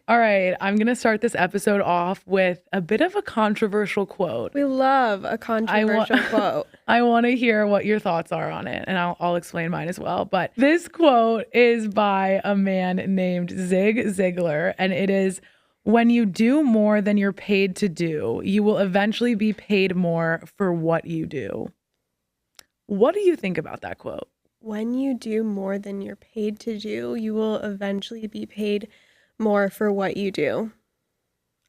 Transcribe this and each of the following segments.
All right, I'm going to start this episode off with a bit of a controversial quote. We love a controversial quote. I want to hear what your thoughts are on it, and I'll explain mine as well. But this quote is by a man named Zig Ziglar, and it is, "When you do more than you're paid to do, you will eventually be paid more for what you do." What do you think about that quote? When you do more than you're paid to do, you will eventually be paid more for what you do.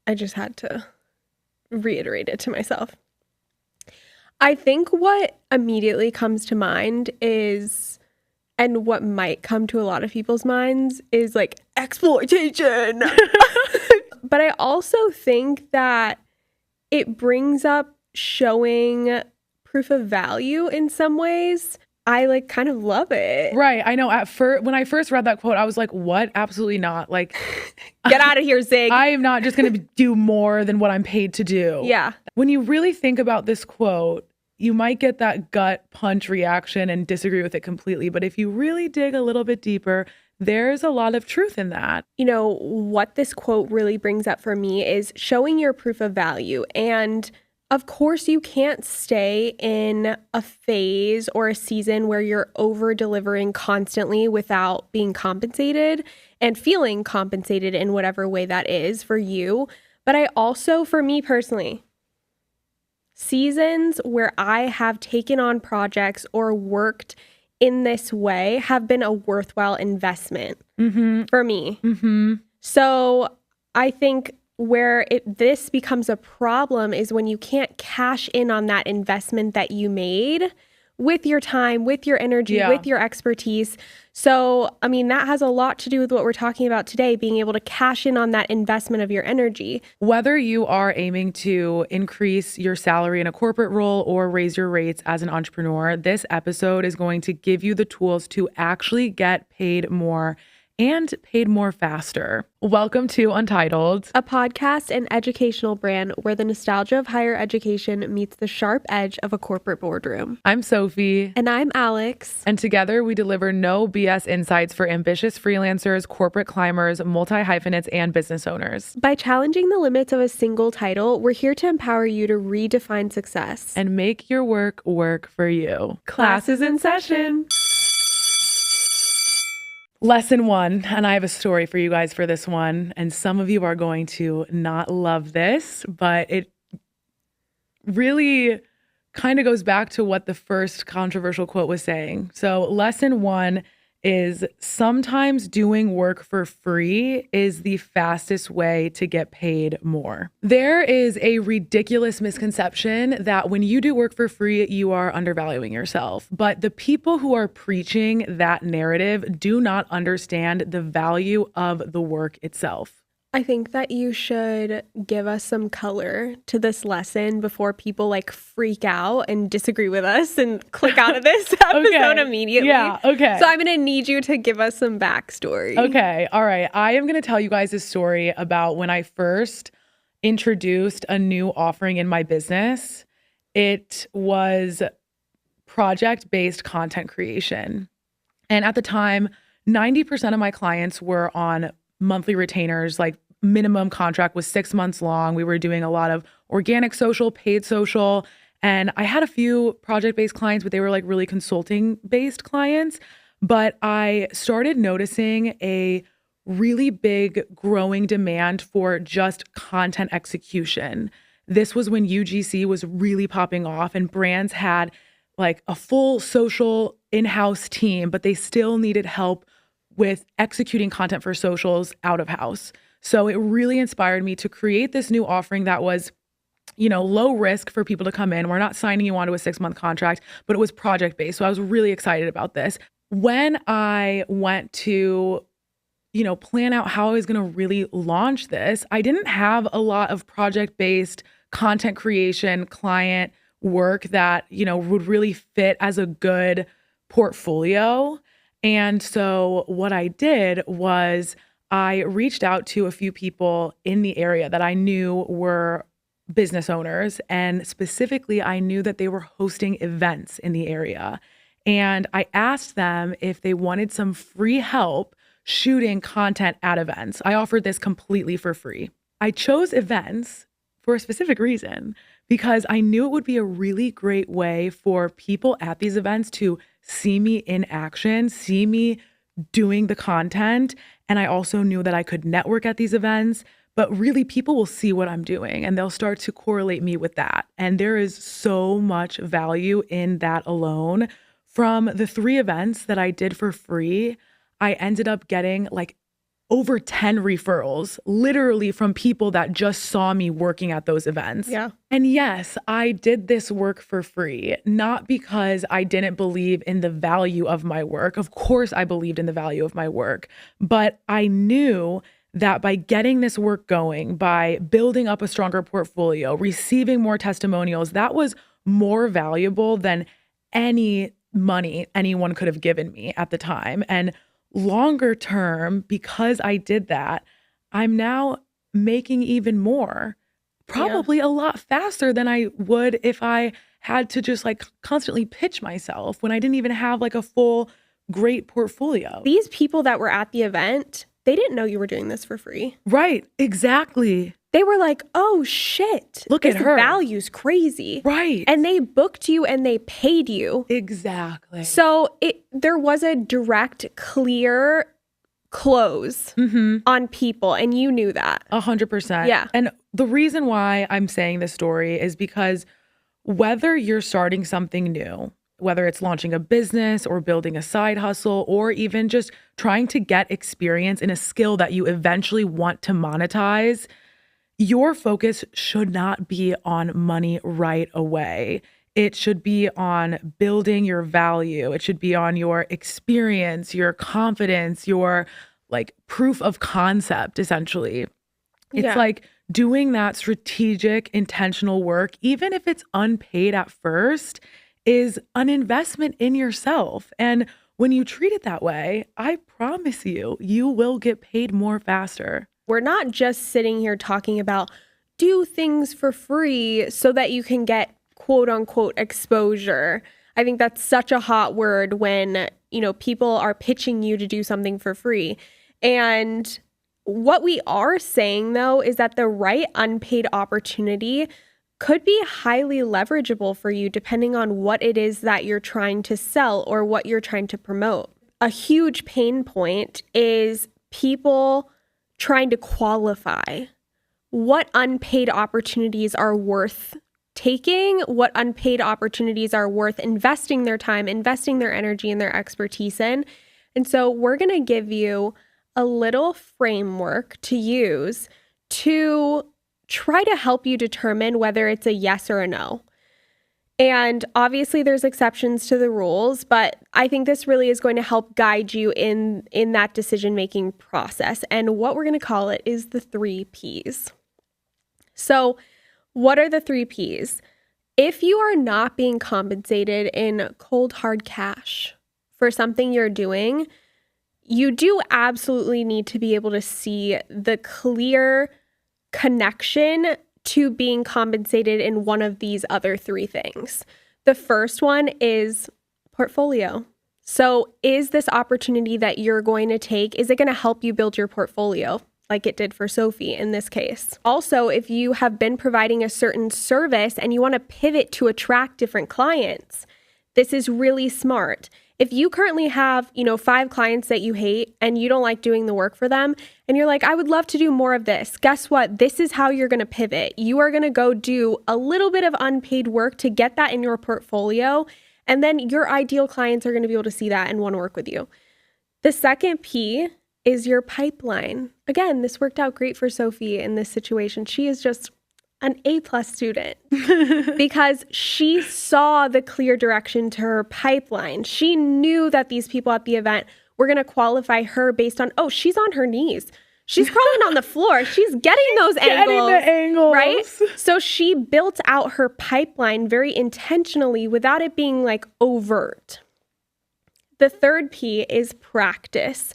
I just had to reiterate it to myself. I think what immediately comes to mind is, and what might come to a lot of people's minds, is like exploitation. But I also think that it brings up showing proof of value in some ways. I like kind of love it. Right. I know at first, when I first read that quote, I was like, what? Absolutely not. Like, get out of here, Zig. I am not just going to do more than what I'm paid to do. Yeah. When you really think about this quote, you might get that gut punch reaction and disagree with it completely. But if you really dig a little bit deeper, there's a lot of truth in that. You know, what this quote really brings up for me is showing your proof of value. And of course, you can't stay in a phase or a season where you're over delivering constantly without being compensated and feeling compensated in whatever way that is for you. But I also, for me personally, seasons where I have taken on projects or worked in this way have been a worthwhile investment for me. So I think where this becomes a problem is when you can't cash in on that investment that you made with your time, with your energy, with your expertise. So, I mean, that has a lot to do with what we're talking about today, being able to cash in on that investment of your energy. Whether you are aiming to increase your salary in a corporate role or raise your rates as an entrepreneur, this episode is going to give you the tools to actually get paid more and paid more faster. Welcome to Untitled, a podcast and educational brand where the nostalgia of higher education meets the sharp edge of a corporate boardroom. I'm Sophie. And I'm Alex. And together we deliver no BS insights for ambitious freelancers, corporate climbers, multi-hyphenates, and business owners. By challenging the limits of a single title, we're here to empower you to redefine success and make your work work for you. Class is in session. Lesson 1, and I have a story for you guys for this one, and some of you are going to not love this, but it really kind of goes back to what the first controversial quote was saying. So lesson 1 is sometimes doing work for free is the fastest way to get paid more. There is a ridiculous misconception that when you do work for free, you are undervaluing yourself. But the people who are preaching that narrative do not understand the value of the work itself. I think that you should give us some color to this lesson before people like freak out and disagree with us and click out of this episode immediately. Yeah, okay. So I'm going to need you to give us some backstory. Okay, all right. I am going to tell you guys a story about when I first introduced a new offering in my business. It was project-based content creation. And at the time, 90% of my clients were on monthly retainers, like minimum contract was 6 months long. We were doing a lot of organic social, paid social, and I had a few project-based clients, but they were like really consulting-based clients. But I started noticing a really big growing demand for just content execution. This was when UGC was really popping off and brands had like a full social in-house team, but they still needed help with executing content for socials out of house. So it really inspired me to create this new offering that was, you know, low risk for people to come in. We're not signing you onto a 6-month contract, but it was project based. So I was really excited about this. When I went to, you know, plan out how I was going to really launch this, I didn't have a lot of project based content creation client work that, you know, would really fit as a good portfolio. And so what I did was I reached out to a few people in the area that I knew were business owners. And specifically, I knew that they were hosting events in the area. And I asked them if they wanted some free help shooting content at events. I offered this completely for free. I chose events for a specific reason because I knew it would be a really great way for people at these events to see me in action, see me doing the content. And I also knew that I could network at these events, but really people will see what I'm doing and they'll start to correlate me with that. And there is so much value in that alone. From the 3 events that I did for free, I ended up getting like over 10 referrals, literally from people that just saw me working at those events. Yeah. And yes, I did this work for free, not because I didn't believe in the value of my work. Of course, I believed in the value of my work, but I knew that by getting this work going, by building up a stronger portfolio, receiving more testimonials, that was more valuable than any money anyone could have given me at the time. And longer term, because I did that, I'm now making even more, probably a lot faster than I would if I had to just like constantly pitch myself when I didn't even have like a full great portfolio. These people that were at the event, they didn't know you were doing this for free. Right, exactly. They were like, oh shit, Look at her. This value's crazy. Right. And they booked you and they paid you. Exactly. So there was a direct, clear close on people, and you knew that. 100%. Yeah. And the reason why I'm saying this story is because whether you're starting something new, whether it's launching a business or building a side hustle, or even just trying to get experience in a skill that you eventually want to monetize, your focus should not be on money right away. It should be on building your value. It should be on your experience, your confidence, your like proof of concept, essentially. It's like doing that strategic, intentional work, even if it's unpaid at first, is an investment in yourself. And when you treat it that way, I promise you, you will get paid more faster. We're not just sitting here talking about do things for free so that you can get quote unquote exposure. I think that's such a hot word when, people are pitching you to do something for free. And what we are saying though is that the right unpaid opportunity could be highly leverageable for you depending on what it is that you're trying to sell or what you're trying to promote. A huge pain point is people trying to qualify what unpaid opportunities are worth taking, what unpaid opportunities are worth investing their time, investing their energy and their expertise in. And so we're going to give you a little framework to use to try to help you determine whether it's a yes or a no. And obviously there's exceptions to the rules, but I think this really is going to help guide you in that decision-making process. And what we're going to call it is the 3 Ps. So what are the 3 Ps? If you are not being compensated in cold hard cash for something you're doing, you do absolutely need to be able to see the clear connection to being compensated in one of these other 3 things. The first one is portfolio. So is this opportunity that you're going to take, is it going to help you build your portfolio like it did for Sophie in this case? Also, if you have been providing a certain service and you want to pivot to attract different clients, this is really smart. If you currently have, 5 clients that you hate and you don't like doing the work for them, and you're like, I would love to do more of this, guess what? This is how you're going to pivot. You are going to go do a little bit of unpaid work to get that in your portfolio, and then your ideal clients are going to be able to see that and want to work with you. The second P is your pipeline. Again, this worked out great for Sophie in this situation. She is just an A+ student because she saw the clear direction to her pipeline. She knew that these people at the event were going to qualify her based on, oh, she's on her knees. She's crawling on the floor. She's getting those angles. The angles. Right? So she built out her pipeline very intentionally without it being like overt. The third P is practice.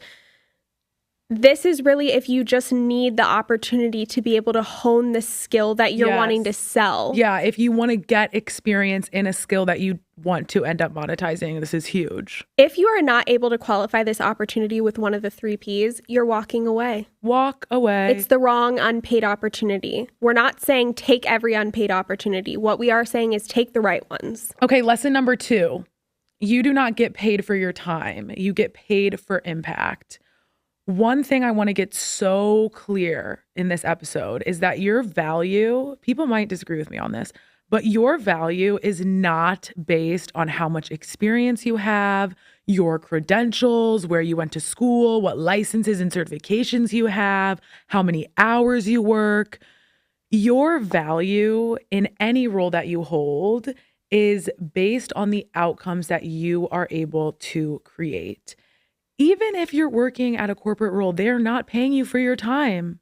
This is really if you just need the opportunity to be able to hone the skill that you're wanting to sell. Yeah, if you want to get experience in a skill that you want to end up monetizing, this is huge. If you are not able to qualify this opportunity with one of the 3 Ps, you're walking away. Walk away. It's the wrong unpaid opportunity. We're not saying take every unpaid opportunity. What we are saying is take the right ones. Okay, lesson number 2. You do not get paid for your time. You get paid for impact. One thing I want to get so clear in this episode is that your value, people might disagree with me on this, but your value is not based on how much experience you have, your credentials, where you went to school, what licenses and certifications you have, how many hours you work. Your value in any role that you hold is based on the outcomes that you are able to create. Even if you're working at a corporate role, they're not paying you for your time.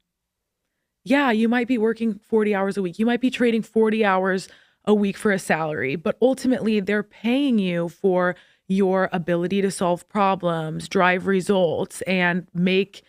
Yeah, you might be working 40 hours a week. You might be trading 40 hours a week for a salary, but ultimately they're paying you for your ability to solve problems, drive results, and make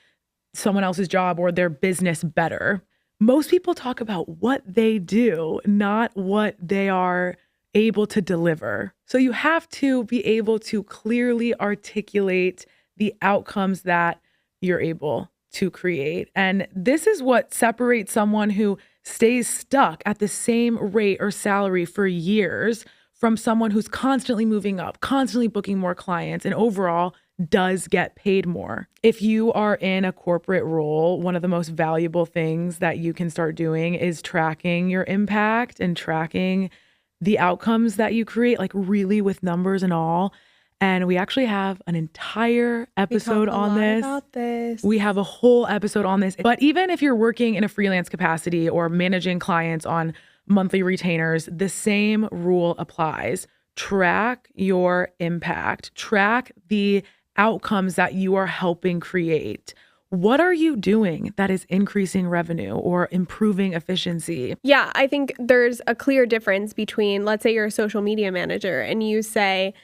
someone else's job or their business better. Most people talk about what they do, not what they are able to deliver. So you have to be able to clearly articulate the outcomes that you're able to create. And this is what separates someone who stays stuck at the same rate or salary for years from someone who's constantly moving up, constantly booking more clients, and overall does get paid more. If you are in a corporate role, one of the most valuable things that you can start doing is tracking your impact and tracking the outcomes that you create, like really with numbers and all. And we actually have an entire episode on this. About this. We have a whole episode on this. But even if you're working in a freelance capacity or managing clients on monthly retainers, the same rule applies. Track your impact. Track the outcomes that you are helping create. What are you doing that is increasing revenue or improving efficiency? Yeah, I think there's a clear difference between, let's say you're a social media manager and you say,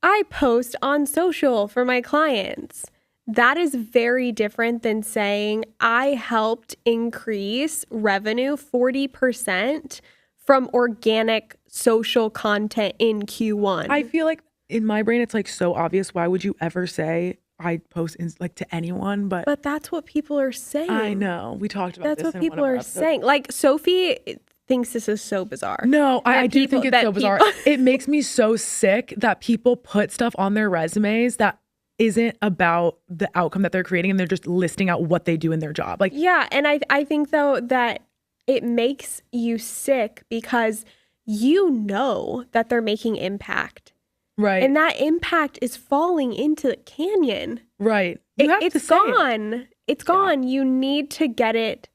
I post on social for my clients. That is very different than saying I helped increase revenue 40% from organic social content in Q1. I feel like in my brain, it's like so obvious. Why would you ever say I post to anyone? But that's what people are saying. I know. We talked about that's this. That's what people are saying. Like Sophie thinks this is so bizarre. No, I do think it's so bizarre. It makes me so sick that people put stuff on their resumes that isn't about the outcome that they're creating, and they're just listing out what they do in their job. Like, yeah, and I think though that it makes you sick because you know that they're making impact. Right. And that impact is falling into the canyon. Right. It's gone. It's gone. You need to get it.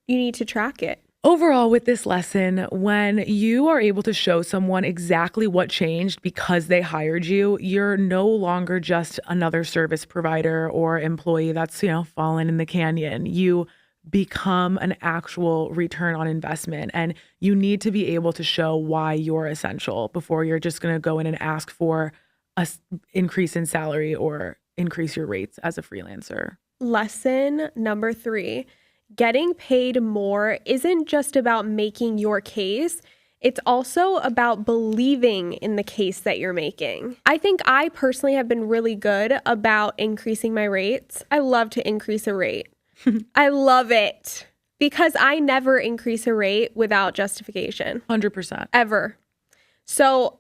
You need to track it. Overall, with this lesson, when you are able to show someone exactly what changed because they hired you, you're no longer just another service provider or employee that's, fallen in the canyon. You become an actual return on investment, and you need to be able to show why you're essential before you're just going to go in and ask for a increase in salary or increase your rates as a freelancer. Lesson number 3. Getting paid more isn't just about making your case. It's also about believing in the case that you're making. I think I personally have been really good about increasing my rates. I love to increase a rate. I love it because I never increase a rate without justification. 100%. Ever. So,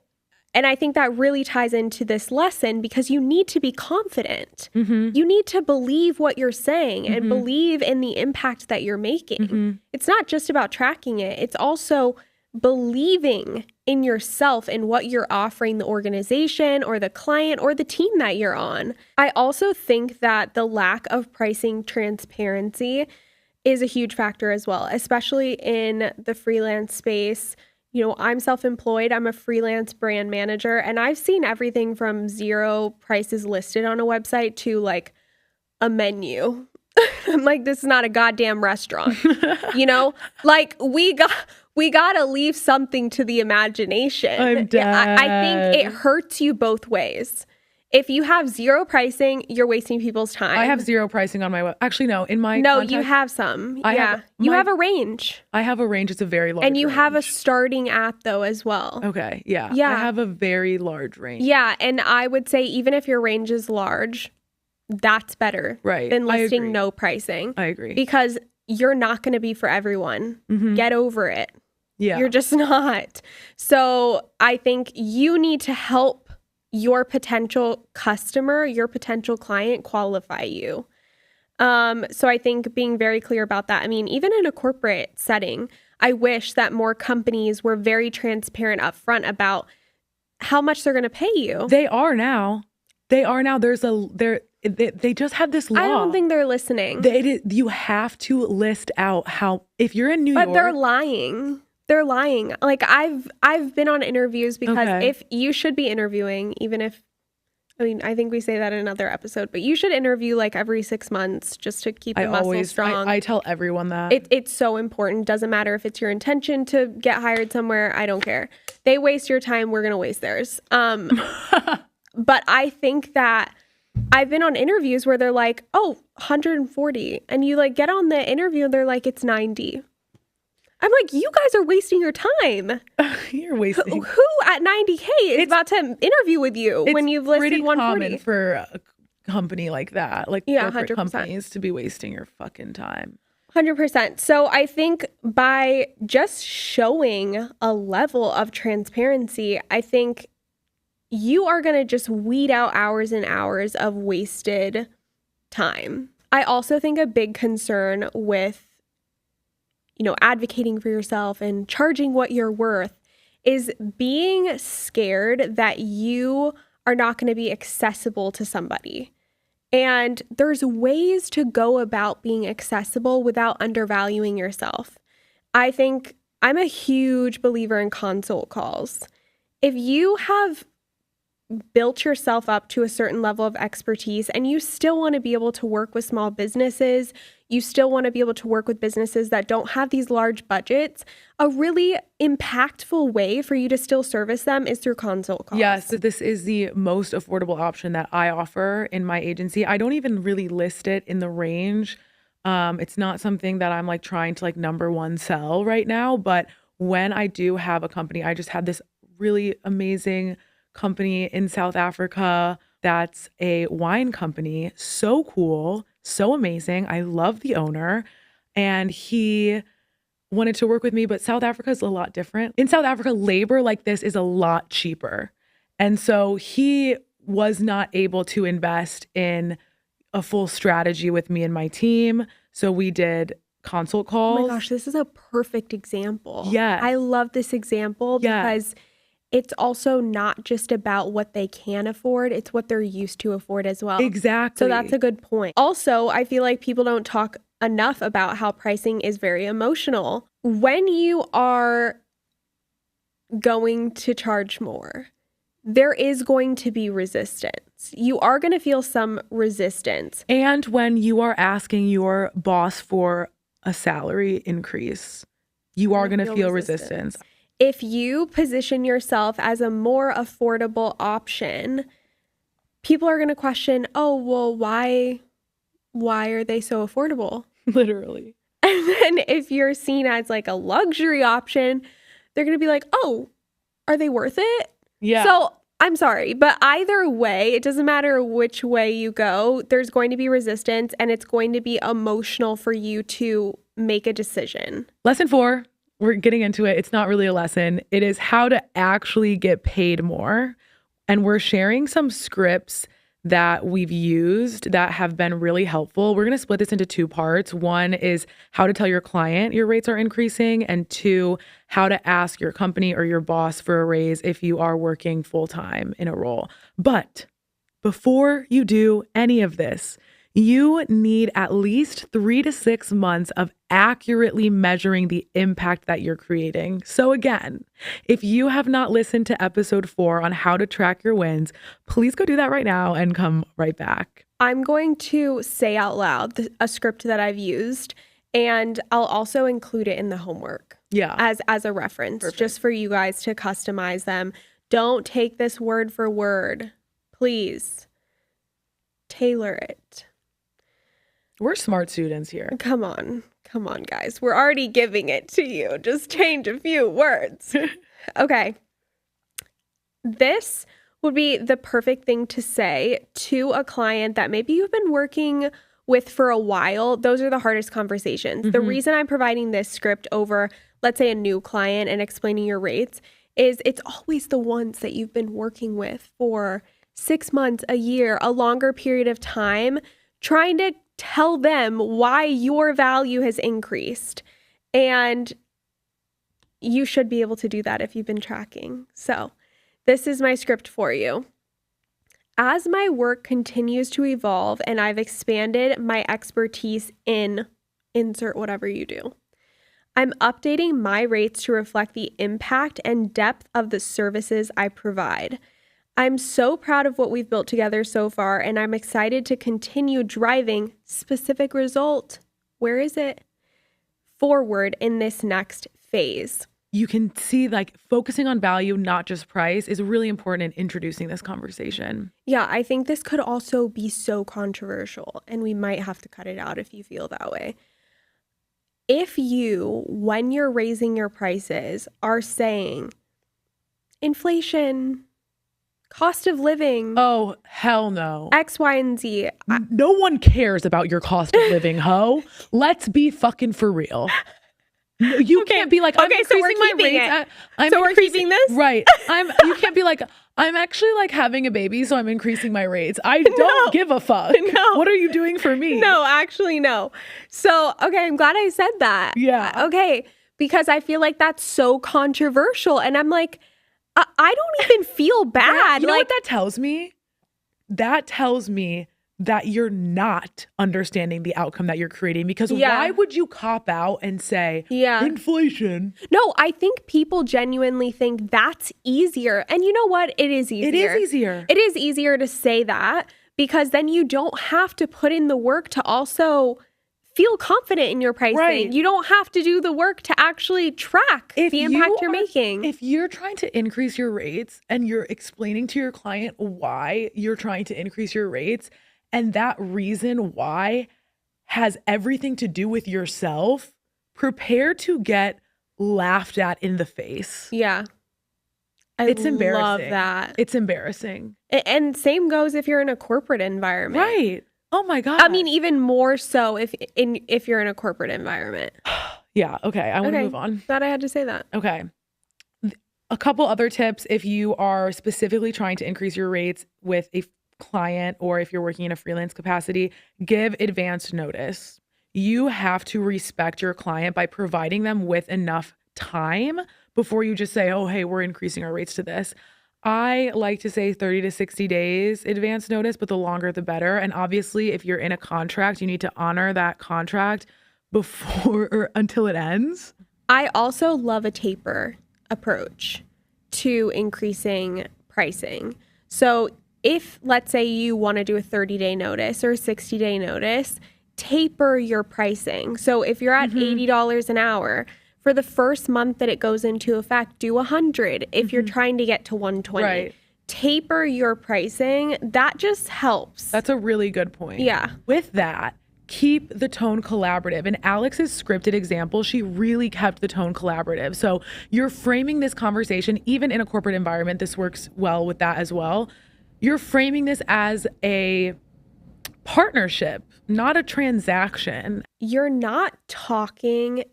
and I think that really ties into this lesson because you need to be confident. Mm-hmm. You need to believe what you're saying and believe in the impact that you're making. Mm-hmm. It's not just about tracking it. It's also believing in yourself and what you're offering the organization or the client or the team that you're on. I also think that the lack of pricing transparency is a huge factor as well, especially in the freelance space. I'm self-employed. I'm a freelance brand manager, and I've seen everything from 0 prices listed on a website to like a menu. I'm like, this is not a goddamn restaurant. Like we got to leave something to the imagination. I'm dead. I think it hurts you both ways. If you have zero pricing, you're wasting people's time. I have zero pricing on my web. Actually, no. In my No, contact, you have some. I yeah. have You have a range. I have a range. It's a very large And you have a range. starting at though as well. Okay. Yeah. Yeah. I have a very large range. Yeah. And I would say even if your range is large, that's better Right. than I listing agree. no pricing. I agree. Because you're not going to be for everyone. Get over it. Yeah. You're just not. So I think you need to help your potential customer, your potential client qualify you. So I think being very clear about that. I mean, even in a corporate setting, I wish that more companies were very transparent upfront about how much they're going to pay you. They are now. They just have this law. I don't think they're listening. You have to list out how, if you're in New But York. they're lying. They're lying. Like I've been on interviews because if you should be interviewing, even if, I mean, I think we say that in another episode, but you should interview like every 6 months just to keep the muscle strong. I tell everyone that. It's so important. Doesn't matter if it's your intention to get hired somewhere. I don't care. They waste your time. We're going to waste theirs. But I think that I've been on interviews where they're like, oh, 140. And you like get on the interview and they're like, it's 90. I'm like, you guys are wasting your time. You're wasting. Who at 90K is about to interview with you when you've listed pretty 140? Common for a company like that, like corporate 100%. companies, to be wasting your fucking time. 100%. So I think by just showing a level of transparency, I think you are going to just weed out hours and hours of wasted time. I also think a big concern with advocating for yourself and charging what you're worth is being scared that you are not going to be accessible to somebody. And there's ways to go about being accessible without undervaluing yourself. I think I'm a huge believer in consult calls. If you have built yourself up to a certain level of expertise and you still want to be able to work with small businesses, you still want to be able to work with businesses that don't have these large budgets, a really impactful way for you to still service them is through consult calls. Yes, this is the most affordable option that I offer in my agency. I don't even really list it in the range. It's not something that I'm like trying to like number one sell right now, but when I do have a company, I just had this really amazing company in South Africa that's a wine company. So cool, so amazing. I love the owner, and he wanted to work with me, but South Africa is a lot different. In South Africa, labor like this is a lot cheaper. And so he was not able to invest in a full strategy with me and my team. So we did consult calls. Oh my gosh, this is a perfect example. Yes. I love this example because it's also not just about what they can afford, it's what they're used to afford as well. Exactly. So that's a good point. Also, I feel like people don't talk enough about how pricing is very emotional. When you are going to charge more, there is going to be resistance. You are going to feel some resistance. And when you are asking your boss for a salary increase, you are going to feel resistance. If you position yourself as a more affordable option, people are going to question, oh, well, why are they so affordable? Literally. And then if you're seen as like a luxury option, they're going to be like, oh, are they worth it? Yeah. So I'm sorry, but either way, it doesn't matter which way you go, there's going to be resistance and it's going to be emotional for you to make a decision. Lesson 4. We're getting into it. It's not really a lesson. It is how to actually get paid more. And we're sharing some scripts that we've used that have been really helpful. We're going to split this into 2 parts. One is how to tell your client your rates are increasing, and 2, how to ask your company or your boss for a raise if you are working full-time in a role. But before you do any of this, you need at least 3 to 6 months of accurately measuring the impact that you're creating. So again, if you have not listened to episode 4 on how to track your wins, please go do that right now and come right back. I'm going to say out loud a script that I've used, and I'll also include it in the homework. Yeah. As a reference, Perfect. Just for you guys to customize them. Don't take this word for word. please tailor it. We're smart students here. Come on, guys. We're already giving it to you. Just change a few words. Okay. This would be the perfect thing to say to a client that maybe you've been working with for a while. Those are the hardest conversations. The reason I'm providing this script over, let's say, a new client and explaining your rates is it's always the ones that you've been working with for 6 months, a year, a longer period of time, trying to tell them why your value has increased. And you should be able to do that if you've been tracking. So this is my script for you. As my work continues to evolve and I've expanded my expertise in insert whatever you do, I'm updating my rates to reflect the impact and depth of the services I provide. I'm so proud of what we've built together so far, and I'm excited to continue driving specific result. Where is it? Forward in this next phase. You can see like focusing on value, not just price, is really important in introducing this conversation. Yeah, I think this could also be so controversial, and we might have to cut it out if you feel that way. If you, when you're raising your prices, are saying inflation, cost of living. Oh, hell no. X, Y, and Z. No one cares about your cost of living, ho. Let's be fucking for real. No, you can't be like, I'm increasing my rates. We're keeping this? Right. You can't be like, I'm actually like having a baby, so I'm increasing my rates. I don't give a fuck. No. What are you doing for me? No, actually, no. So, okay, I'm glad I said that. Yeah. Okay, because I feel like that's so controversial. And I'm like, I don't even feel bad. You know what that tells me? That tells me that you're not understanding the outcome that you're creating, because why would you cop out and say inflation? No, I think people genuinely think that's easier. And you know what? It is easier. It is easier. It is easier to say that, because then you don't have to put in the work to also feel confident in your pricing. Right. You don't have to do the work to actually track the impact you're making. If you're trying to increase your rates and you're explaining to your client why you're trying to increase your rates, and that reason why has everything to do with yourself, prepare to get laughed at in the face. Yeah. It's embarrassing. Love that. It's embarrassing. And same goes if you're in a corporate environment. Right. Oh my God. I mean, even more so if you're in a corporate environment. Yeah. Okay. I want to move on. Thought I had to say that. Okay. A couple other tips if you are specifically trying to increase your rates with a client, or if you're working in a freelance capacity, give advanced notice. You have to respect your client by providing them with enough time before you just say, oh, hey, we're increasing our rates to this. I like to say 30 to 60 days advance notice, but the longer the better. And obviously, if you're in a contract, you need to honor that contract before or until it ends. I also love a taper approach to increasing pricing. So if, let's say, you want to do a 30-day notice or a 60-day notice, taper your pricing. So if you're at $80 an hour, for the first month that it goes into effect, do $100 if you're trying to get to $120. Right. Taper your pricing. That just helps. That's a really good point. Yeah. With that, keep the tone collaborative. In Alex's scripted example, she really kept the tone collaborative. So you're framing this conversation, even in a corporate environment, this works well with that as well. You're framing this as a partnership, not a transaction. You're not talking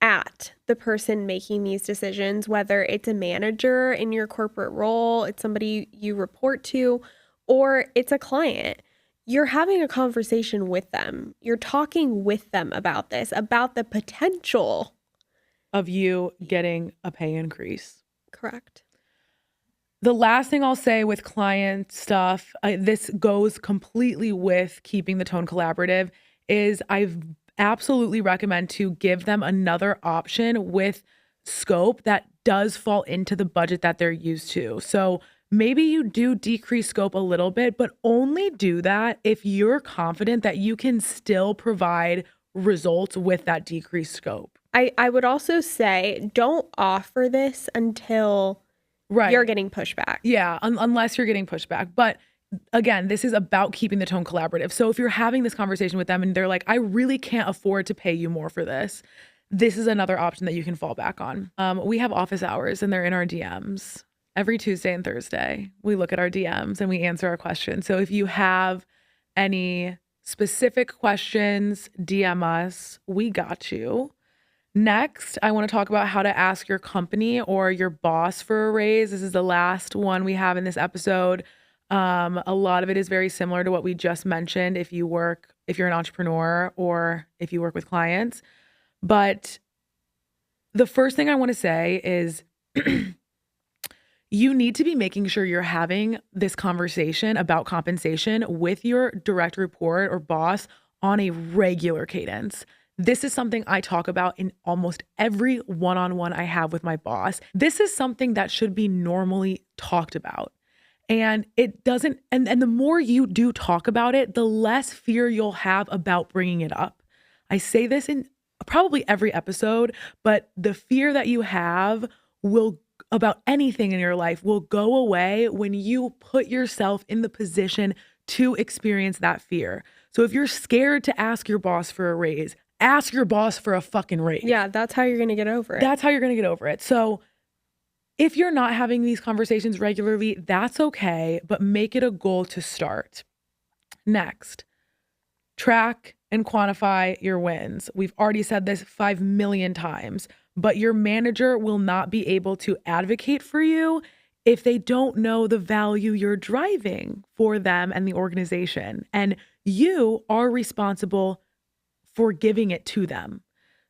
at the person making these decisions, whether it's a manager in your corporate role, it's somebody you report to, or it's a client. You're having a conversation with them. You're talking with them about this, about the potential of you getting a pay increase. Correct. The last thing I'll say with client stuff, this goes completely with keeping the tone collaborative, is I've absolutely recommend to give them another option with scope that does fall into the budget that they're used to. So maybe you do decrease scope a little bit, but only do that if you're confident that you can still provide results with that decreased scope. I would also say don't offer this until you're getting pushback. Yeah, unless you're getting pushback. But again, this is about keeping the tone collaborative. So if you're having this conversation with them and they're like, I really can't afford to pay you more for this, this is another option that you can fall back on. We have office hours and they're in our DMs every Tuesday and Thursday. We look at our DMs and we answer our questions. So if you have any specific questions, DM us. We got you. Next, I want to talk about how to ask your company or your boss for a raise. This is the last one we have in this episode. A lot of it is very similar to what we just mentioned if you're an entrepreneur or if you work with clients. But the first thing I want to say is you need to be making sure you're having this conversation about compensation with your direct report or boss on a regular cadence. This is something I talk about in almost every one-on-one I have with my boss. This is something that should be normally talked about. And it doesn't, and the more you do talk about it, the less fear you'll have about bringing it up. I say this in probably every episode, but the fear that you have about anything in your life will go away when you put yourself in the position to experience that fear. So if you're scared to ask your boss for a raise, ask your boss for a fucking raise. Yeah, that's how you're going to get over it. That's how you're going to get over it. So if you're not having these conversations regularly, that's okay, but make it a goal to start. Next, track and quantify your wins. We've already said this 5 million times, but your manager will not be able to advocate for you if they don't know the value you're driving for them and the organization. And you are responsible for giving it to them.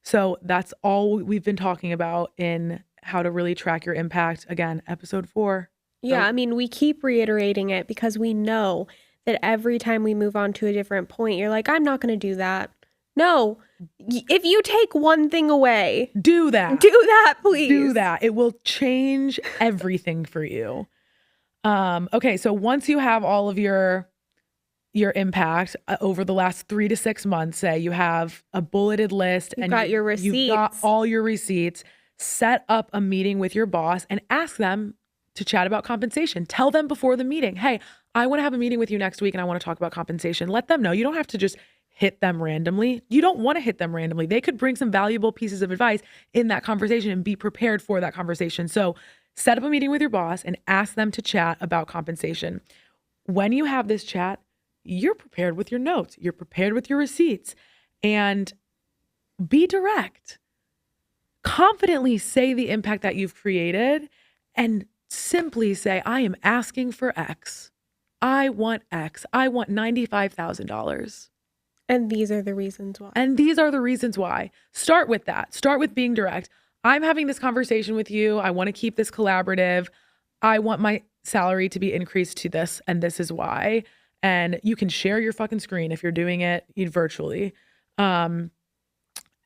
So that's all we've been talking about in how to really track your impact. Again, episode 4. Yeah, I mean, we keep reiterating it because we know that every time we move on to a different point, you're like, I'm not going to do that. No, if you take one thing away, do that. Do that, please. Do that. It will change everything for you. Okay, so once you have all of your impact over the last 3 to 6 months, say you have a bulleted list and your receipts. You've got all your receipts, set up a meeting with your boss and ask them to chat about compensation. Tell them before the meeting, hey, I want to have a meeting with you next week and I want to talk about compensation. Let them know. You don't have to just hit them randomly. You don't want to hit them randomly. They could bring some valuable pieces of advice in that conversation and be prepared for that conversation. So set up a meeting with your boss and ask them to chat about compensation. When you have this chat, you're prepared with your notes. You're prepared with your receipts. And be direct. Confidently say the impact that you've created and simply say, I am asking for X. I want X. I want $95,000. And these are the reasons why. And these are the reasons why. Start with that. Start with being direct. I'm having this conversation with you. I want to keep this collaborative. I want my salary to be increased to this, and this is why. And you can share your fucking screen if you're doing it virtually. And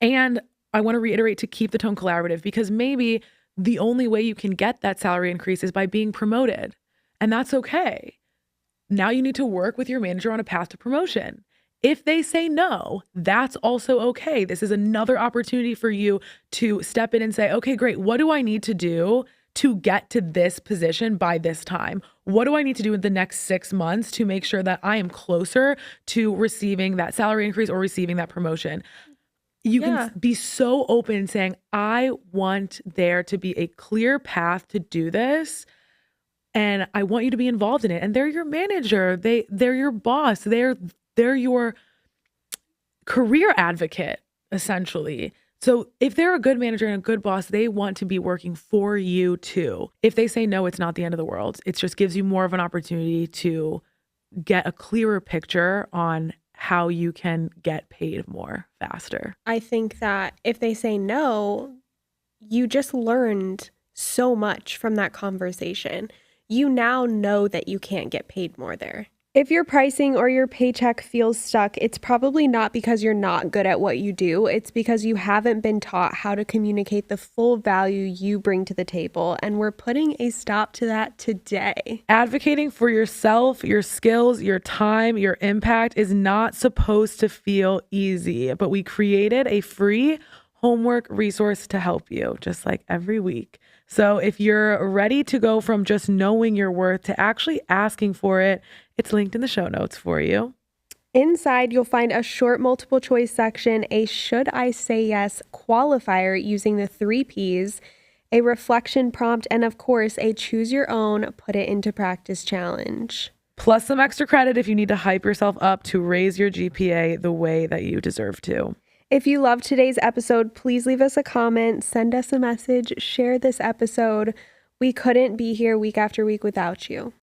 I want to reiterate to keep the tone collaborative, because maybe the only way you can get that salary increase is by being promoted. And that's okay. Now you need to work with your manager on a path to promotion. If they say no, that's also okay. This is another opportunity for you to step in and say, okay, great. What do I need to do to get to this position by this time? What do I need to do in the next 6 months to make sure that I am closer to receiving that salary increase or receiving that promotion? You can be so open and saying, I want there to be a clear path to do this. And I want you to be involved in it. And they're your manager. They're your boss. They're your career advocate, essentially. So if they're a good manager and a good boss, they want to be working for you too. If they say no, it's not the end of the world. It just gives you more of an opportunity to get a clearer picture on how you can get paid more faster. I think that if they say no, you just learned so much from that conversation. You now know that you can't get paid more there. If your pricing or your paycheck feels stuck, it's probably not because you're not good at what you do. It's because you haven't been taught how to communicate the full value you bring to the table. And we're putting a stop to that today. Advocating for yourself, your skills, your time, your impact is not supposed to feel easy, but we created a free homework resource to help you, just like every week. So if you're ready to go from just knowing your worth to actually asking for it, it's linked in the show notes for you. Inside, you'll find a short multiple choice section, a should I say yes qualifier using the 3 Ps, a reflection prompt, and of course, a choose your own, put it into practice challenge. Plus some extra credit if you need to hype yourself up to raise your GPA the way that you deserve to. If you loved today's episode, please leave us a comment, send us a message, share this episode. We couldn't be here week after week without you.